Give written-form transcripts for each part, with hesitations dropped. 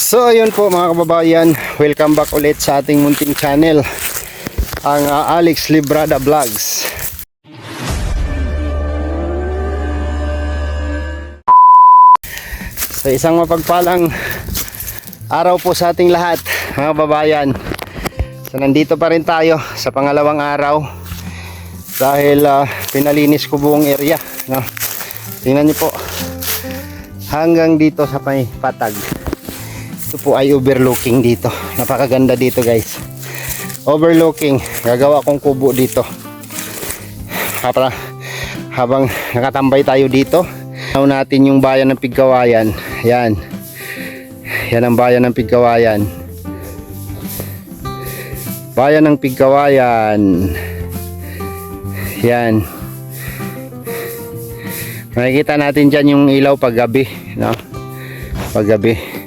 So ayun po mga kababayan, welcome back ulit sa ating munting channel, ang Alex Librada Vlogs. So isang mapagpalang araw po sa ating lahat mga kababayan. So nandito pa rin tayo sa pangalawang araw dahil pinalinis ko buong area, no? Tingnan niyo po hanggang dito sa may patag. Ito po ay overlooking dito. Napakaganda dito guys. Overlooking. Gagawa kong kubo dito. Habang nakatambay tayo dito, tanaw natin yung bayan ng Pigkawayan. Yan. Yan ang bayan ng Pigkawayan. Bayan ng Pigkawayan. Yan. Makikita natin dyan yung ilaw paggabi, no? Paggabi.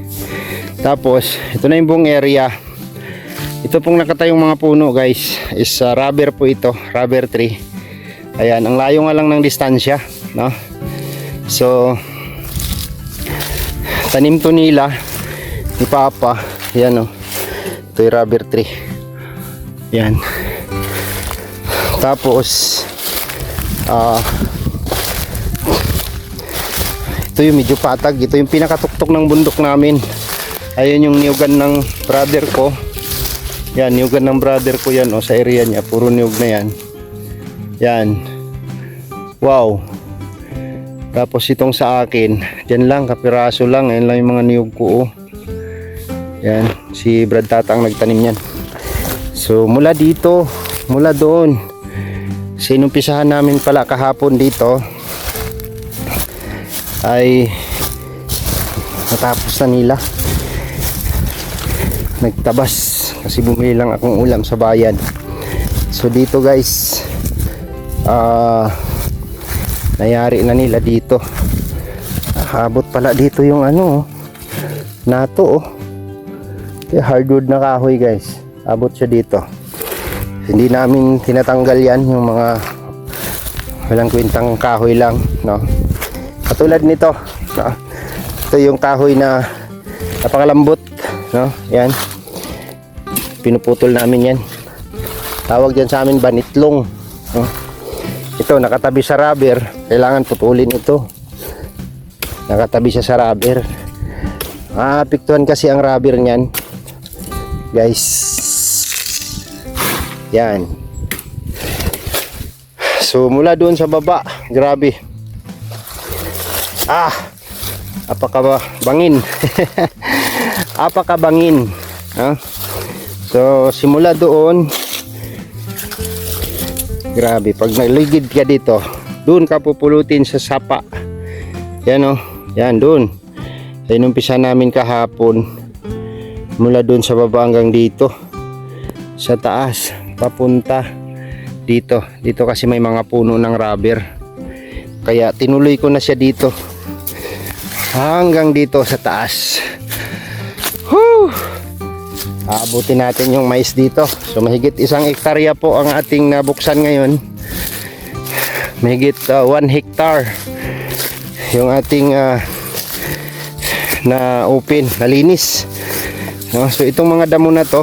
Tapos, ito na yung buong area. Ito pong nakatayong mga puno guys is rubber po ito, rubber tree. Ayan, ang layo nga lang ng distansya, no? So, tanim to nila ni Papa. Ayan, no? Ito yung rubber tree. Ayan. Tapos, ito yung medyo patag. Ito yung pinakatuktok ng bundok namin. Ayun yung niyugan ng brother ko. Yan, niyugan ng brother ko yan, sa area niya. Puro niyug na yan. Yan. Wow. Tapos itong sa akin, dyan lang, kapiraso lang. Ayan lang yung mga niyug ko. Yan, si Brad Tatang nagtanim yan. So mula dito, mula doon, sinumpisahan namin pala kahapon dito, ay natapos na nila. Nagtabas kasi bumili lang akong ulam sa bayan. So dito guys, nayari na nila dito. Abot pala dito yung nato, hardwood na kahoy guys. Abot siya dito. Hindi namin tinatanggal yan, yung mga walang kwentang kahoy lang, no? Katulad nito, no? Ito yung kahoy na napakalambot, no? Yan, pinuputol namin yan. Tawag dyan sa amin banitlong, no? Ito nakatabi sa rubber, kailangan putulin ito. Nakatabi siya sa rubber. Apektuhan kasi ang rubber niyan guys. Yan. So mula doon sa baba, grabe, apakabangin. Apakabangin, no? So simula doon, grabe, pag naligid ka dito, doon ka pupulutin sa sapa. Yan, yan doon. Ayun, umpisa namin kahapon. Mula doon sa baba hanggang dito sa taas, papunta dito. Dito kasi may mga puno ng rubber, kaya tinuloy ko na siya dito hanggang dito sa taas. Aabutin natin yung mais dito. So mahigit 1 hektarya po ang ating nabuksan ngayon. Mahigit 1 hectare yung ating na open, nalinis, no? So itong mga damo na to,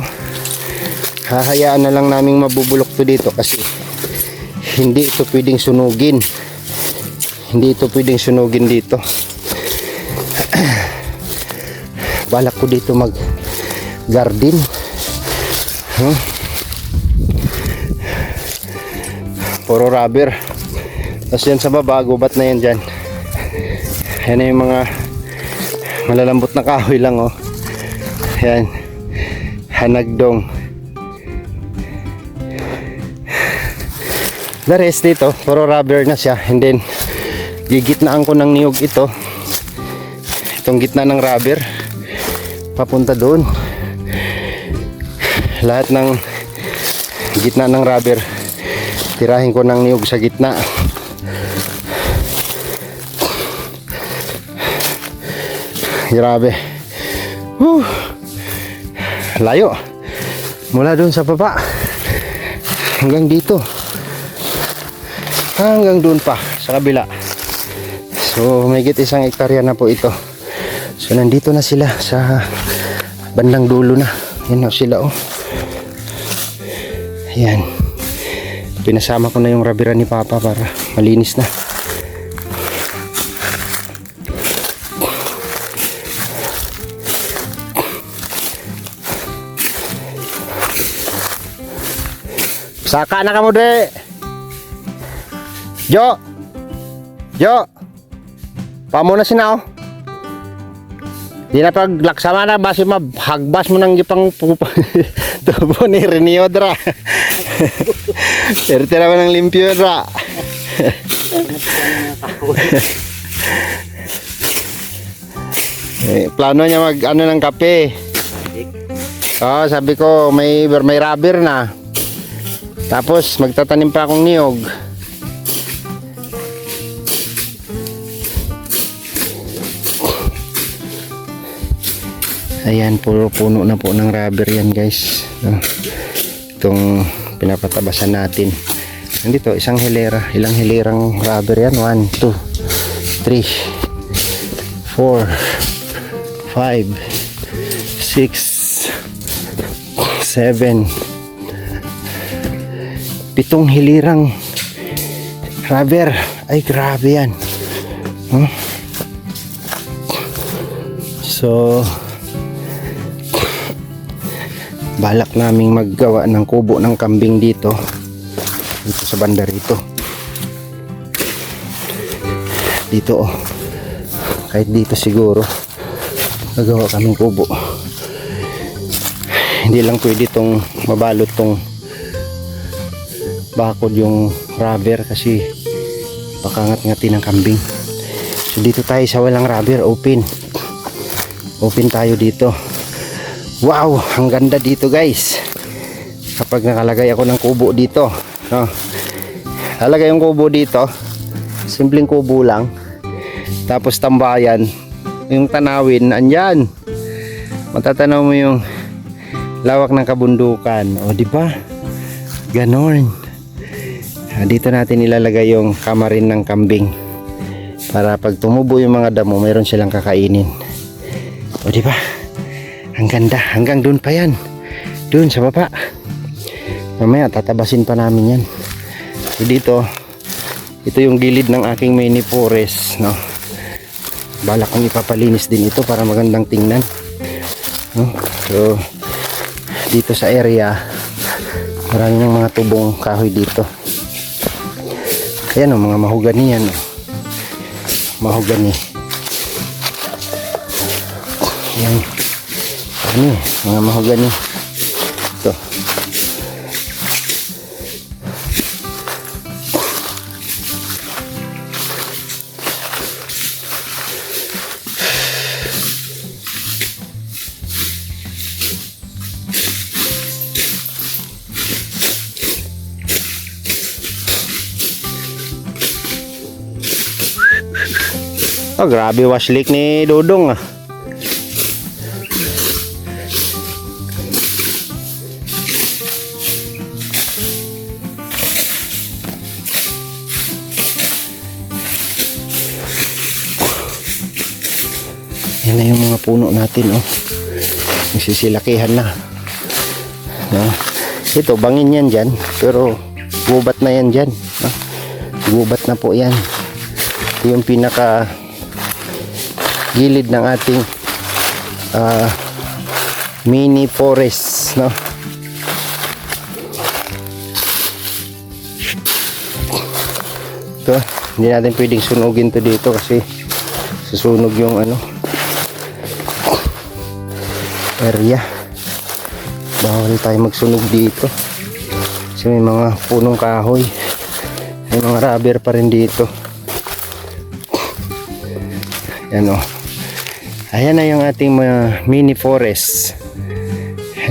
hahayaan na lang naming mabubulok to dito kasi hindi ito pwedeng sunugin. Hindi ito pwedeng sunugin dito. Balak ko dito mag garden, puro rubber. Tapos yan sa baba, gubat na yan dyan. Yan na yung mga malalambot na kahoy lang, yan, hanagdong. The rest dito, puro rubber na siya. And then gigitnaan ko ng niyog ito, itong gitna ng rubber papunta doon. Lahat ng gitna ng rubber tirahin ko ng niyog sa gitna. Grabe. Layo mula doon sa baba hanggang dito, hanggang doon pa sa kabila. So mahigit 1 hektarya na po ito. So nandito na sila sa bandang dulo na. Yan o sila oh. Ayan. Pinasama ko na yung rabiran ni Papa para malinis na. Saka na ka mo de. Jo. Jo. Pamo na sina oh. Di na paglaksama na basi mabhagbas mo nang gipang tubo ni Renio dra. Tira mo ng limpyo dra. Plano niya mag ano ng kape. Oh, sabi ko may rubber na. Tapos magtatanim pa akong niyog. Ayan, puro puno na po ng rubber yan guys. Itong pinapatabasan natin. Nandito, isang hilera. Ilang hilerang rubber yan? 1, 2, 3, 4, 5, 6, 7, 7 hilirang rubber. Ay grabe yan. So balak naming maggawa ng kubo ng kambing dito sa banda rito. Dito oh, kahit dito siguro gagawa kaming kubo. Hindi lang pwede tong mabalot tong bakod yung rubber kasi pakangat-ngati ng kambing. So dito tayo sa walang rubber, open tayo dito. Wow, ang ganda dito guys kapag nakalagay ako ng kubo dito, no? Lalagay yung kubo dito, simpleng kubo lang, tapos tambayan, yung tanawin andyan, matatanaw mo yung lawak ng kabundukan. O di ba ganon. Dito natin ilalagay yung kamarin ng kambing para pag tumubo yung mga damo mayroon silang kakainin. O di ba? Ang ganda, hanggang doon pa yan. Doon sa baba. Mamaya tatabasin pa namin yan. So dito, ito yung gilid ng aking mini forest, no? Balak kong ipapalinis din ito para magandang tingnan, no? So dito sa area marami ng mga tubong kahoy dito. Ayan o, mga mahogani yan o. Mahogani. Ayan. Ano, mga mahogani. Ito. Oh, grabe wash leak ni Dodong ah. Yan na yung mga puno natin oh. Nagsisilakihan na. No? Ito, bangin yan dyan. Pero gubat na yan dyan. No? Gubat na po yan. Ito yung pinaka gilid ng ating mini forest, no? Ito, hindi natin pwedeng sunugin to dito kasi susunog yung ano area. Bawal tayo magsunog dito kasi may mga punong kahoy, may mga rubber pa rin dito. Yan o. Ayan na yung ating mga mini forest.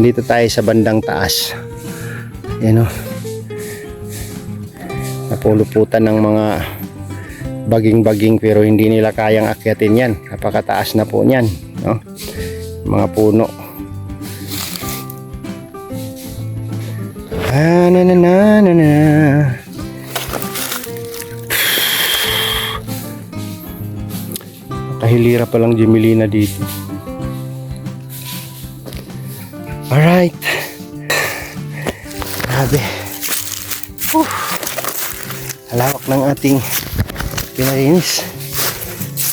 Dito tayo sa bandang taas. Yan o. Napuluputan ng mga baging-baging pero hindi nila kayang akyatin yan. Napakataas na po niyan, no? Mga puno. Na na na na na. Kahilira pa lang Jemelina dito. Alright. Grabe. Halawak ng ating pinalinis.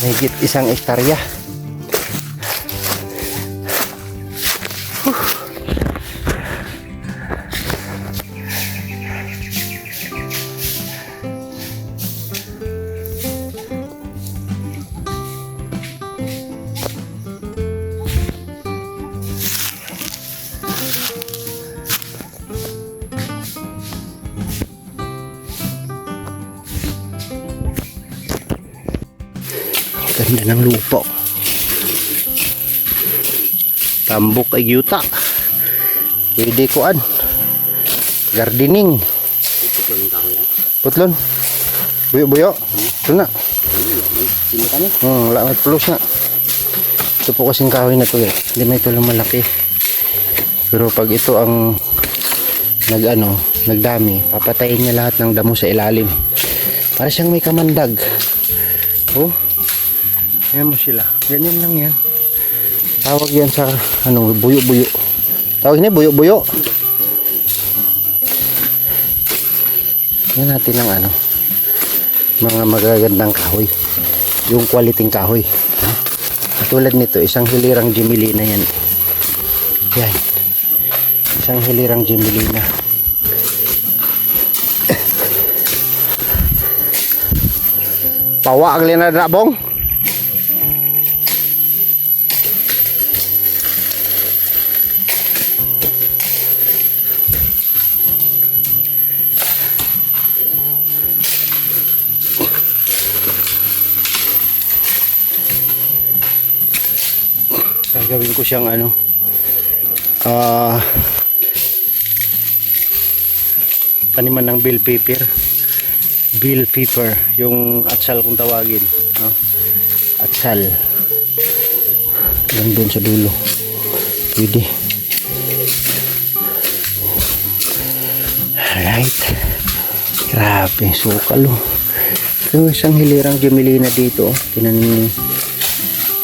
Mahigit 1 hektarya. Ganda ng lupa. Tambok ay yuta. Pwede kuan. Gardening. Putlon. Buyo-buyo. Ito na. Wala may plus na. Ito po kasing kahoy na to, hindi may ito lang malaki. Pero pag ito ang nagdami, papatayin niya lahat ng damo sa ilalim. Para siyang may kamandag. Oh. Ayan mo sila. Ganyan lang yan. Tawag yan sa buyo-buyo. Tawag niya buyo-buyo. Yan natin ang mga magagandang kahoy. Yung quality kahoy. Katulad nito, isang hilirang Gemilina yan. Yan. Isang hilirang Gemilina. Pawa ang linad na bong. Gagawin ko siyang taniman ng bell pepper, yung atsal kung tawagin, no? Atsal lang doon sa dulo, pwede. Alright, grabe sukal. Yung isang hilirang Gemilina dito, tinanim ni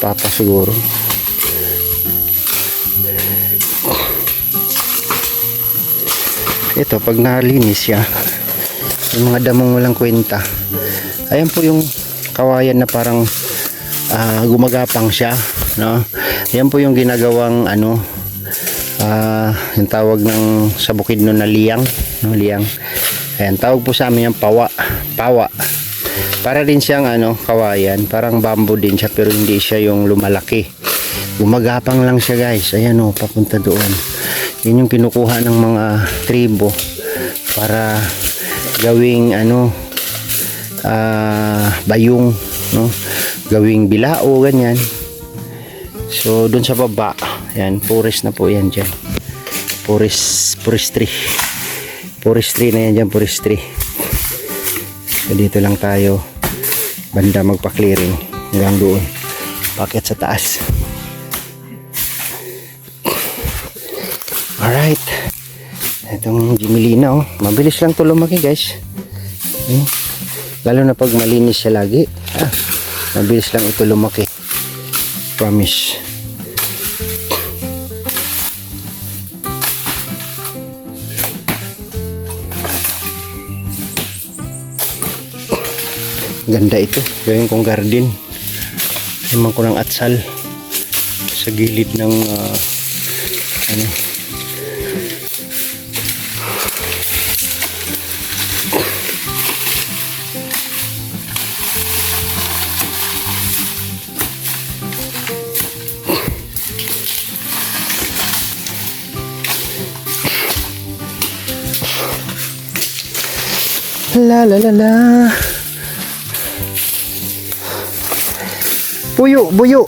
Papa siguro. Ito, pag nalinis siya, yung mga damong walang kwenta, ayan po yung kawayan na parang gumagapang siya, no? Ayan po yung ginagawang yung tawag ng sa bukid no na liyang, no? Liyang. Ayan, tawag po sa amin yung pawa. Para din siyang kawayan, parang bamboo din siya, pero hindi siya yung lumalaki. Gumagapang lang siya, guys. Ayan papunta doon. Yun yung kinukuha ng mga tribo para gawing bayong, no? Gawing bilao, ganyan. So doon sa baba, yan, forest na po yan dyan. Forestry na yan dyan, forestry. So dito lang tayo banda magpa-clearing hanggang doon, paket sa taas. Alright, itong Gemilina, mabilis lang ito lumaki, guys. Lalo na pag malinis siya lagi, mabilis lang ito lumaki, promise. Ganda ito, gawin kong garden. Naman ko ng atsal sa gilid ng la la la la. Buyo, buyo.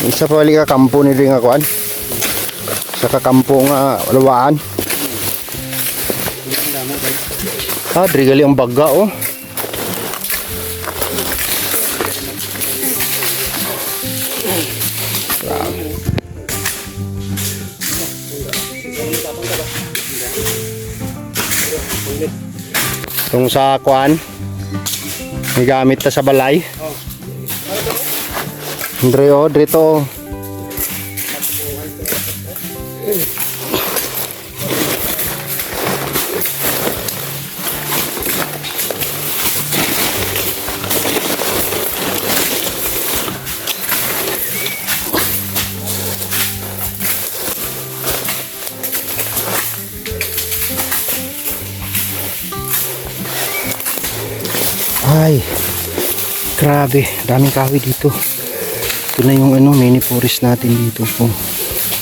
Isa pa wali ka kampo ni ring akuan. Sa kakampo nga lawaan. Diri gali ang baga oh. Itong sa kuan, may gamit na sa balay. Dre o, dito. Ay, grabe, daming kahoy dito. Ito na yung mini forest natin dito po.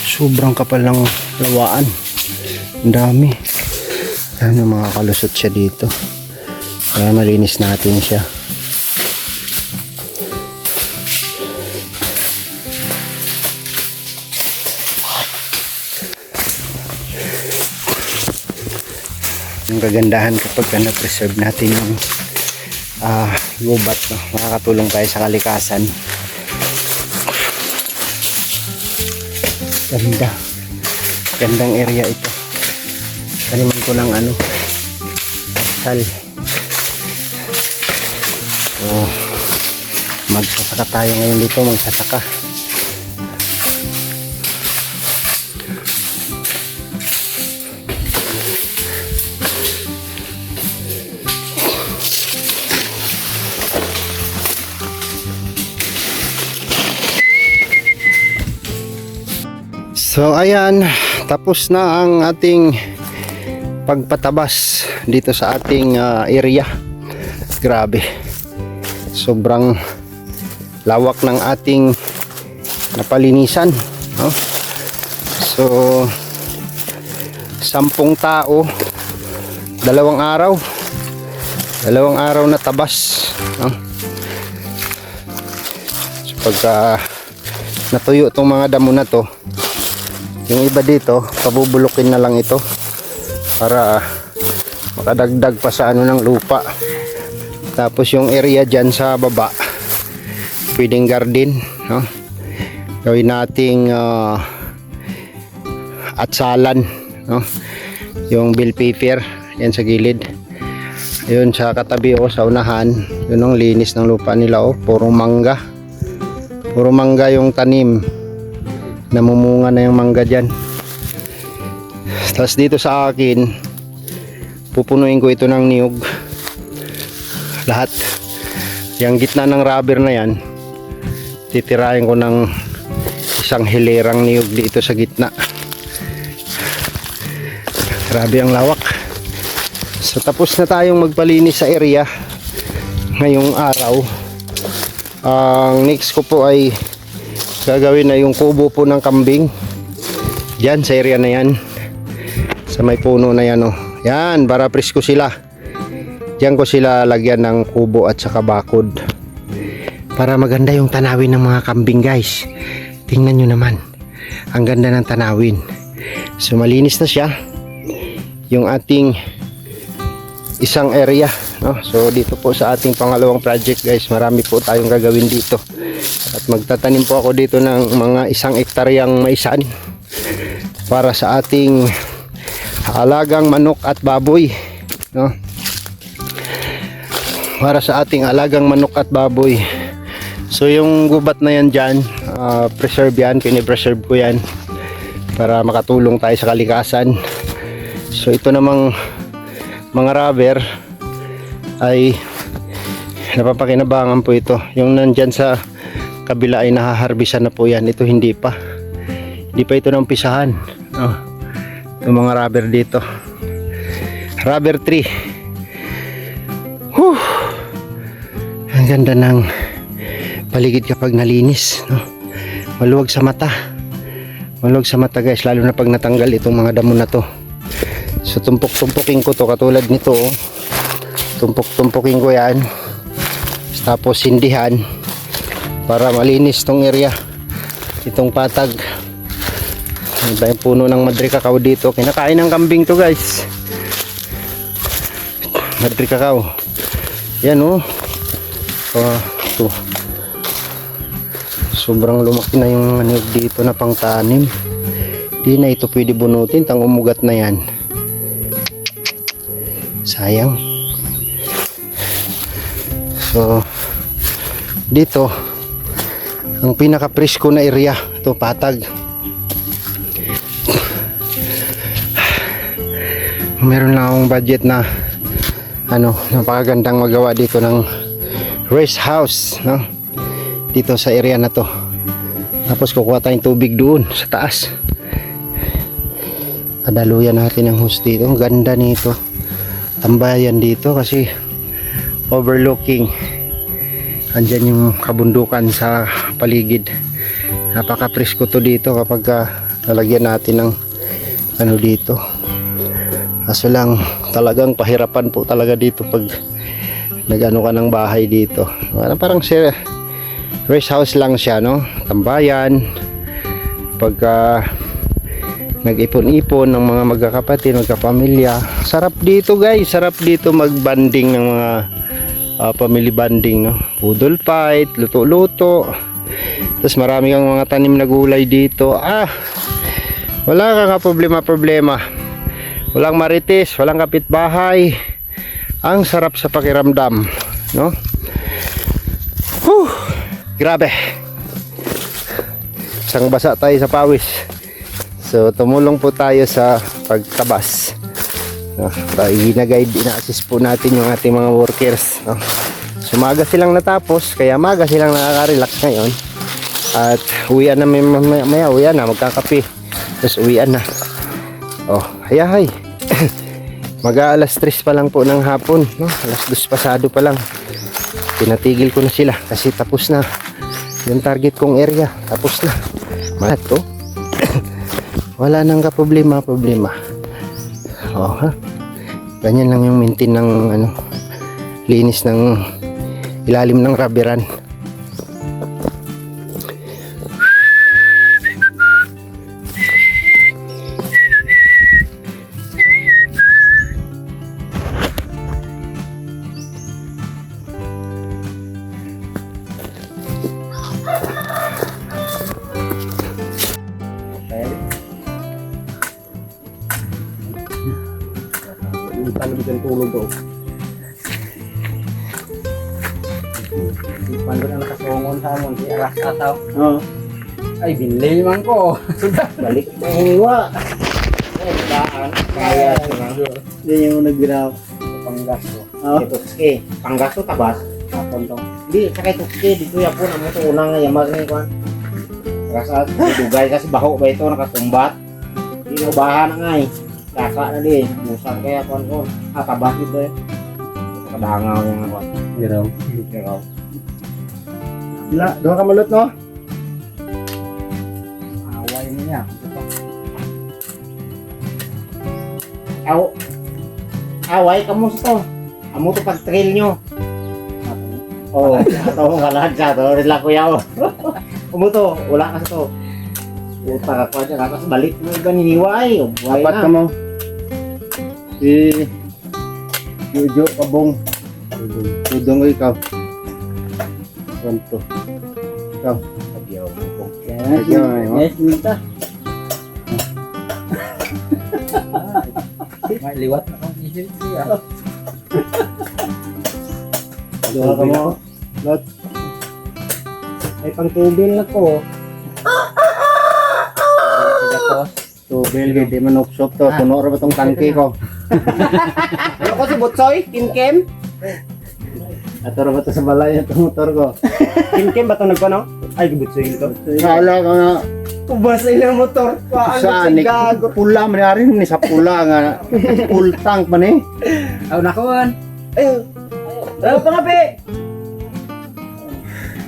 Sobrang kapal ng lawaan. Ang dami. Ano, makakalusot siya dito. Kaya malinis natin siya. Yung kagandahan kapag na-preserve natin yung gubat, no? Makakatulong tayo sa kalikasan. Gandang area ito. Taniman ko ng asal. So, magsasaka tayo ngayon dito, magsasaka. So ayan, tapos na ang ating pagpatabas dito sa ating area. Grabe, sobrang lawak ng ating napalinisan, no? So 10 tao, 2 araw na tabas, no? So pagka natuyo itong mga damo na to, yung iba dito pabubulukin na lang ito para makadagdag pa sa ng lupa. Tapos yung area dyan sa baba pwedeng garden, no? Gawin nating atsalan, no? Yung bell pepper yan sa gilid, yun sa katabi sa unahan, yun ang linis ng lupa nila puro mangga yung tanim. Namumunga na yung mangga dyan. Tapos dito sa akin, pupunuin ko ito ng niyog lahat. Yung gitna ng rubber na yan, titirahin ko ng isang hilerang niyog dito sa gitna. Grabe ang lawak. So tapos na tayong magpalinis sa area ngayong araw. Ang next ko po ay gagawin na yung kubo po ng kambing dyan sa area na yan, sa may puno na yan yan, para presko sila. Dyan ko sila lagyan ng kubo at saka bakod para maganda yung tanawin ng mga kambing, guys. Tingnan nyo naman, ang ganda ng tanawin. So malinis na siya yung ating isang area, no? So dito po sa ating pangalawang project, guys, marami po tayong gagawin dito. At magtatanim po ako dito ng mga 1 hektaryang maisan para sa ating alagang manok at baboy, no? Para sa ating alagang manok at baboy. So yung gubat na yan dyan, preserve yan, pinipreserve ko yan para makatulong tayo sa kalikasan. So ito namang mga rubber ay napapakinabangan po ito. Yung nandyan sa kabila ay nahaharbisan na po yan. Ito hindi pa ito nampisahan, no? Yung mga rubber dito, rubber tree. Ang ganda ng paligid kapag nalinis, no? Maluwag sa mata, guys, lalo na pag natanggal itong mga damo na to. So tumpok-tumpukin ko to katulad nito, tumpok-tumpukin ko yan, tapos sindihan para malinis tong area, itong patag. Iba yung puno ng madre kakao dito, kinakain ng kambing to, guys. Madri kakao. Yan oh. Ito. Sobrang lumaki na yung niyog dito na pangtanim. Di na ito pwede bunutin, tang umugat na yan. Sayang. So dito ang pinaka presko na area, ito Patag. Meron lang akong budget na napakagandang magawa dito ng rest house, no? Dito sa area na to. Tapos kukuha tayong tubig doon sa taas. Kadaluyan natin ang host dito. Ang ganda nito. Tambayan dito kasi overlooking. Andyan yung kabundukan sa paligid. Napaka-presko to dito kapag lalagyan natin ng dito. Kaso lang talagang pahirapan po talaga dito pag nagano ka ng bahay dito. Parang rest house lang siya, no? Tambayan. Pagka nag-ipon-ipon ng mga magkakapatid, magkapamilya. Sarap dito guys, sarap dito mag-banding ng mga family banding, no? Poodle fight, luto-luto. Tapos marami kang mga tanim na gulay dito. Wala kang problema. Walang marites, walang kapitbahay. Ang sarap sa pakiramdam, no? Grabe. Isang basa tayo sa pawis. So tumulong po tayo sa pagtabas. Ina-assist po natin yung ating mga workers, no? So maga silang natapos, kaya maga silang nakaka-relax ngayon. At uwian na maya uwian na, magkakape. Tapos uwian na. Hayahay. Mag-aalas 3 pa lang po ng hapon, no? Alas 2 pasado pa lang. Pinatigil ko na sila kasi tapos na yung target kong area. Tapos na. Mato. Wala nang problema. Ganyan lang yung maintain ng linis ng ilalim ng rubberan. Talagang tulog daw. Paano na nakasongon sa amon si Aras Ataw? Ay, binili man ko. Balik na hiniwa. Daan. Kaya yan yung nagbiraw. Panggasto. Ito ski. Panggasto tabas. Tontong. Hindi, sakay ito ski. Dito yan po naman ito. Unang nga yamag na ikuan. Aras Ataw. Dugay kasi baho ba ito nakatumbat. Hindi mo bahan na nga eh. Kaka na din, musang kaya kon tabas ito eh. Kadangaw yung ako. Giraw. Sila, doon ka malot, no? Away niya. Away, kamusta to? Amo to pag-trail nyo. Ito kong kalahad siya. Ito rin lang kuya ko. Kumuto, wala ka sa to. Puta ka kwa dyan. Tapos balik mo yung ganiniway. Apat ka mo. Si Jojo Kabong. Tudong ko ikaw. Konto. Ikaw. Agyaw mo. Agyaw mo. Yes, minta. May liwat na kong isip siya. Doon ka mo. Lot. Ay pang tubil na ko. Tubil, hindi man uksop to. Puno rin ba itong tangke ko? Ano ko si Butsoy? Kinkem? Ato rin ba ito sa balay itong motor ko? Kinkem ba ito nagpano? Ay, Butsoy ito. Kala ka nga. Kubasa yung motor. Saan? Pula man rin. Sa pula nga. Full tank man eh. Aw, nakuhan. Ayun. Ayaw pa nga pe.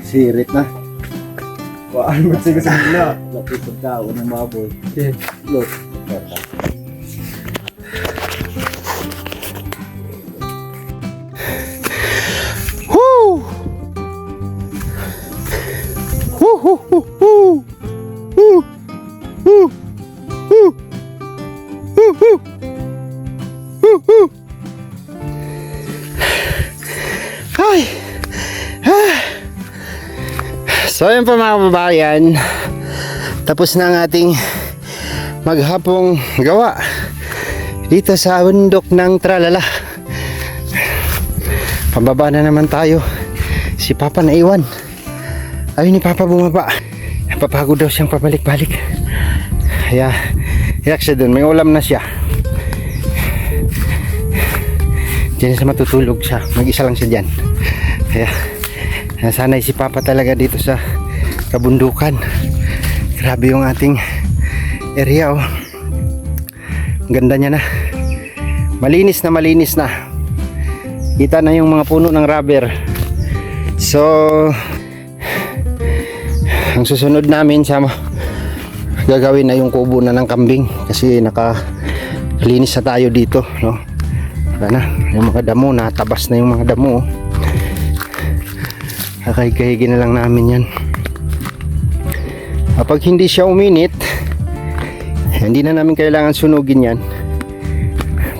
Sirit na. Waan mo sige sa gila. Lapit ka, unang maboy. Look. Woo! Woo hoo hoo hoo. Woo! Woo! Woo! Woo! Woo! Woo! So yun po mga kababayan, tapos na ang ating maghapong gawa dito sa bundok ng Tralala. Pababa na naman tayo. Si Papa naiwan. Ayun ni Papa bumaba. Napapagod daw siyang pabalik-balik. Kaya iyak siya dun, may ulam na siya. Diyan sa matutulog siya, mag-isa lang siya dyan. Kaya nasanay si Papa talaga dito sa kabundukan. Grabe yung ating area, oh. Ang ganda niya na. Malinis na. Kita na yung mga puno ng rubber. So ang susunod namin sa gagawin na yung kubo na ng kambing, kasi nakalinis na tayo dito, no? Wala na, yung mga damo, natabas na yung mga damo, oh. Kakahig-kahigin na lang namin yan. Kapag hindi siya uminit, hindi na namin kailangan sunugin yan.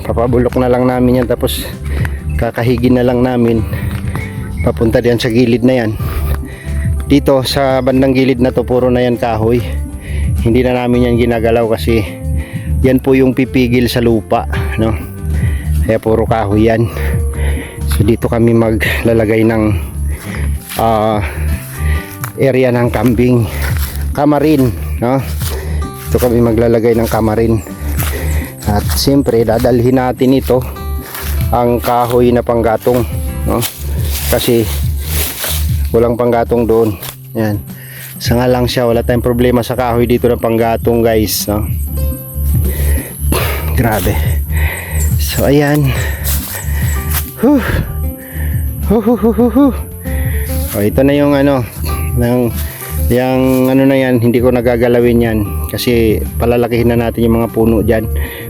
Papabulok na lang namin yan, tapos kakahigin na lang namin papunta diyan sa gilid na yan. Dito sa bandang gilid na to, puro na yan kahoy. Hindi na namin yan ginagalaw kasi yan po yung pipigil sa lupa, no? Kaya puro kahoy yan. So dito kami maglalagay ng area ng kambing, kamarin, no? Dito kami maglalagay ng kamarin. At siyempre dadalhin natin ito ang kahoy na panggatong, no? Kasi walang panggatong doon. Yan. Sanga lang siya, wala tayong problema sa kahoy dito ng panggatong, guys, no? Grabe. So ayan. Oh, ito na yung ano ng yung ano na yan, hindi ko nagagalawin yan kasi palalakihin na natin yung mga puno diyan.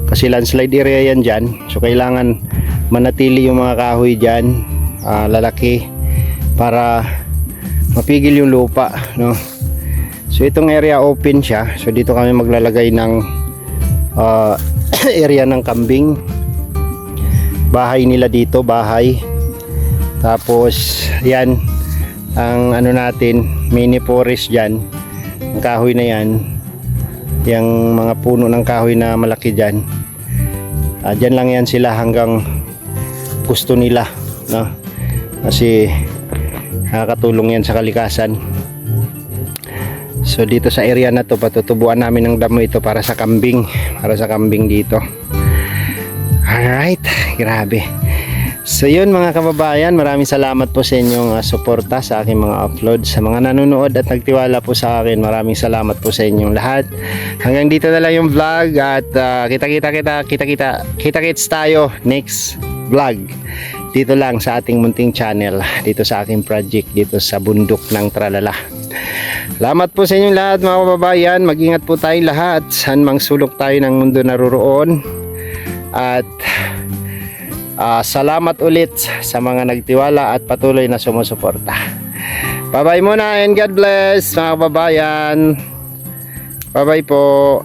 Kasi landslide area yan diyan. So kailangan manatili yung mga kahoy diyan, lalaki para mapigil yung lupa, no? So itong area open siya. So dito kami maglalagay ng area ng kambing. Bahay nila dito, bahay. Tapos yan ang ano natin, mini forest diyan. Ang kahoy na yan, yung mga puno ng kahoy na malaki diyan. Diyan lang yan sila hanggang gusto nila, no? Kasi nakakatulong yan sa kalikasan. So dito sa area na to, patutubuan namin ng damo ito para sa kambing, dito. Alright, grabe. So yun mga kababayan, maraming salamat po sa inyong suporta sa aking mga upload. Sa mga nanonood at nagtiwala po sa akin, maraming salamat po sa inyong lahat. Hanggang dito na lang yung vlog at kita-kits tayo next vlog. Dito lang sa ating munting channel, dito sa aking project, dito sa bundok ng Tralala. Salamat po sa inyong lahat mga kababayan. Mag-ingat po tayong lahat saan mang sulok tayo ng mundo naroroon. At salamat ulit sa mga nagtiwala at patuloy na sumusuporta. Bye bye muna and God bless mga kababayan. Bye bye po.